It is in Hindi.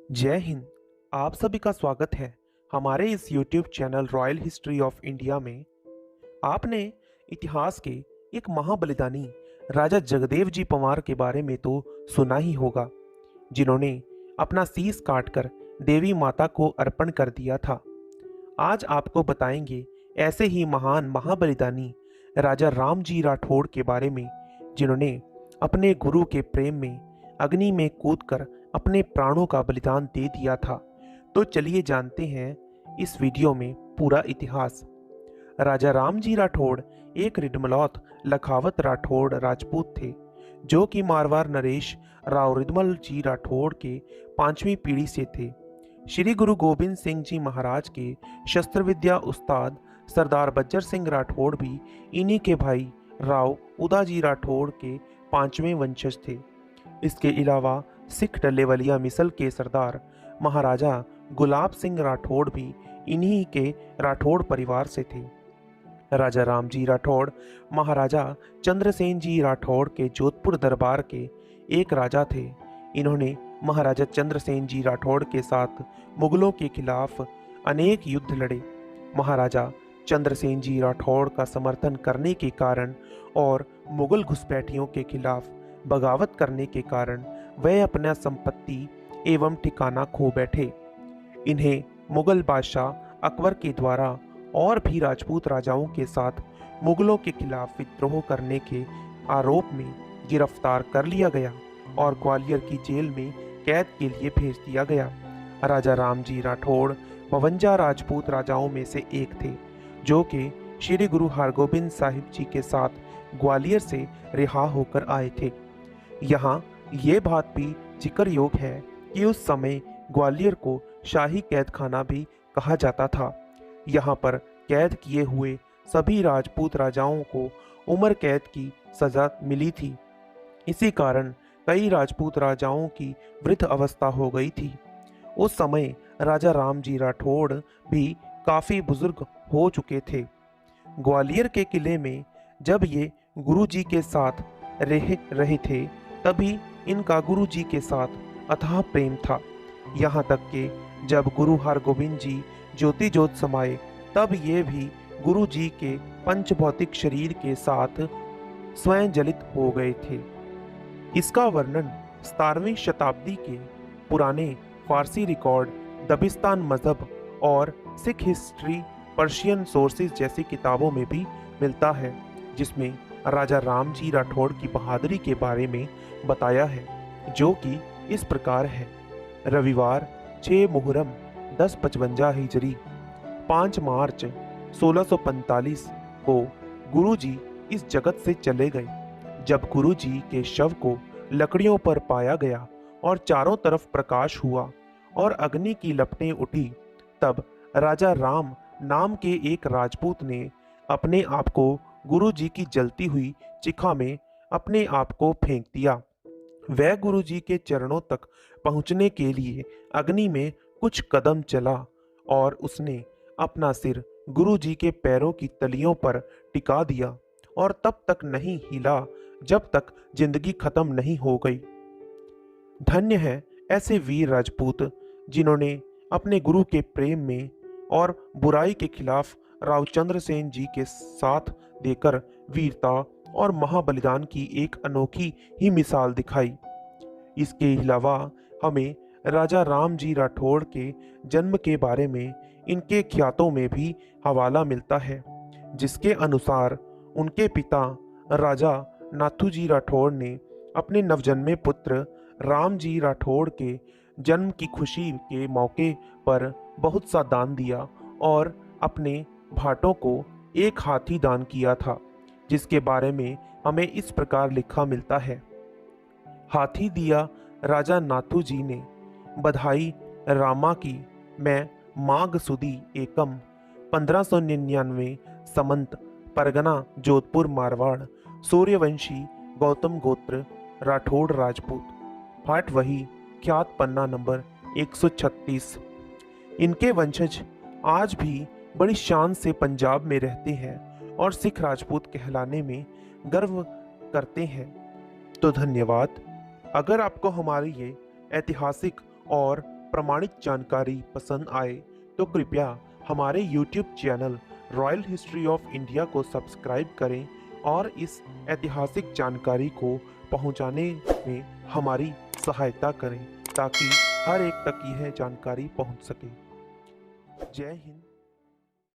जय हिंद। आप सभी का स्वागत है हमारे इस YouTube channel royal history of India में। आपने इतिहास के एक महाबलिदानी राजा जगदेव जी पंवार के बारे में तो सुना ही होगा, जिन्होंने अपना शीश काटकर देवी माता को अर्पण कर दिया था। आज आपको बताएंगे ऐसे ही महान महाबलिदानी राजा राम जी राठौड़ के बारे में, जिन्होंने अपने गुरु के प्रेम में अग्नि में कूदकर अपने प्राणों का बलिदान दे दिया था। तो चलिए जानते हैं इस वीडियो में पूरा इतिहास। राजा राम जी राठौड़ एक रिडमलौत लखावत राठौड़ राजपूत थे, जो कि मारवाड़ नरेश राव रिडमल जी राठौड़ के 5वीं पीढ़ी से थे। श्री गुरु गोबिंद सिंह जी महाराज के शस्त्र विद्या उस्ताद सरदार बज्जर सिंह राठौड़ भी इन्हीं के भाई राव उदाजी राठौड़ के 5वें वंशज थे। इसके अलावा सिख डल्लेवलिया मिसल के सरदार महाराजा गुलाब सिंह राठौड़ भी इन्हीं के राठौड़ परिवार से थे। राजा राम जी राठौड़ महाराजा चंद्रसेन जी राठौड़ के जोधपुर दरबार के एक राजा थे। इन्होंने महाराजा चंद्रसेन जी राठौड़ के साथ मुगलों के खिलाफ अनेक युद्ध लड़े। महाराजा चंद्रसेन जी राठौड़ का समर्थन करने के कारण और मुगल घुसपैठियों के खिलाफ बगावत करने के कारण वह अपना संपत्ति एवं ठिकाना खो बैठे। इन्हें मुगल बादशाह अकबर के द्वारा और भी राजपूत राजाओं के साथ मुगलों के खिलाफ विद्रोह करने के आरोप में गिरफ्तार कर लिया गया और ग्वालियर की जेल में कैद के लिए भेज दिया गया। राजा राम जी राठौड़ 52 राजपूत राजाओं में से एक थे, जो कि श्री गुरु हरगोबिंद साहिब जी के साथ ग्वालियर से रिहा होकर आए थे। यहाँ ये बात भी जिक्र योग है कि उस समय ग्वालियर को शाही कैद खाना भी कहा जाता था। यहाँ पर कैद किए हुए सभी राजपूत राजाओं को उम्र कैद की सजा मिली थी। इसी कारण कई राजपूत राजाओं की वृद्ध अवस्था हो गई थी। उस समय राजा राम जी राठौड़ भी काफी बुजुर्ग हो चुके थे। ग्वालियर के किले में जब ये गुरु जी के साथ रह रहे थे, तभी इनका गुरु जी के साथ अथाह प्रेम था। यहाँ तक कि जब गुरु हरगोबिंद जी ज्योति ज्योत समाये, तब ये भी गुरु जी के पंचभौतिक शरीर के साथ स्वयं जलित हो गए थे। इसका वर्णन 17वीं शताब्दी के पुराने फारसी रिकॉर्ड, दबिस्तान मजहब और सिख हिस्ट्री, पर्शियन सोर्सेज जैसी किताबों में भी मिलता है, जिसमें राजा राम जी राठौड़ की बहादुरी के बारे में बताया है, जो कि इस प्रकार है। रविवार 6 मुहर्रम 1055 हिजरी 5 मार्च 1645 को गुरु जी इस जगत से चले गए। जब गुरु जी के शव को लकड़ियों पर पाया गया और चारों तरफ प्रकाश हुआ और अग्नि की लपटें उठी, तब राजा राम नाम के एक राजपूत ने अपने आप को गुरु जी की जलती हुई चिखा में अपने आप को फेंक दिया। वह गुरु जी के चरणों तक पहुंचने के लिए अग्नि में कुछ कदम चला और उसने अपना सिर गुरु जी के पैरों की तलियों पर टिका दिया और तब तक नहीं हिला जब तक जिंदगी खत्म नहीं हो गई। धन्य है ऐसे वीर राजपूत, जिन्होंने अपने गुरु के प्रेम में और बुराई के खिलाफ राव चंद्रसेन जी के साथ देकर वीरता और महाबलिदान की एक अनोखी ही मिसाल दिखाई। इसके अलावा हमें राजा राम जी राठौड़ के जन्म के बारे में इनके ख्यातों में भी हवाला मिलता है, जिसके अनुसार उनके पिता राजा नाथू जी राठौड़ ने अपने नवजन्मे पुत्र राम जी राठौड़ के जन्म की खुशी के मौके पर बहुत सा दान दिया और अपने भाटों को एक हाथी दान किया था, जिसके बारे में हमें इस प्रकार लिखा मिलता है। हाथी दिया राजा नाथू जी ने, बधाई रामा की, मैं माघ सुदी एकम 1599 समंत, परगना जोधपुर मारवाड़, सूर्यवंशी गौतम गोत्र राठौड़ राजपूत, पाठ वही, ख्यात पन्ना नंबर 136। इनके वंशज आज भी बड़ी शान से पंजाब में रहते हैं और सिख राजपूत कहलाने में गर्व करते हैं। तो धन्यवाद। अगर आपको हमारी ये ऐतिहासिक और प्रमाणित जानकारी पसंद आए तो कृपया हमारे YouTube channel royal history of India को सब्सक्राइब करें और इस ऐतिहासिक जानकारी को पहुंचाने में हमारी सहायता करें ताकि हर एक तक यह जानकारी पहुंच सके। जय हिंद।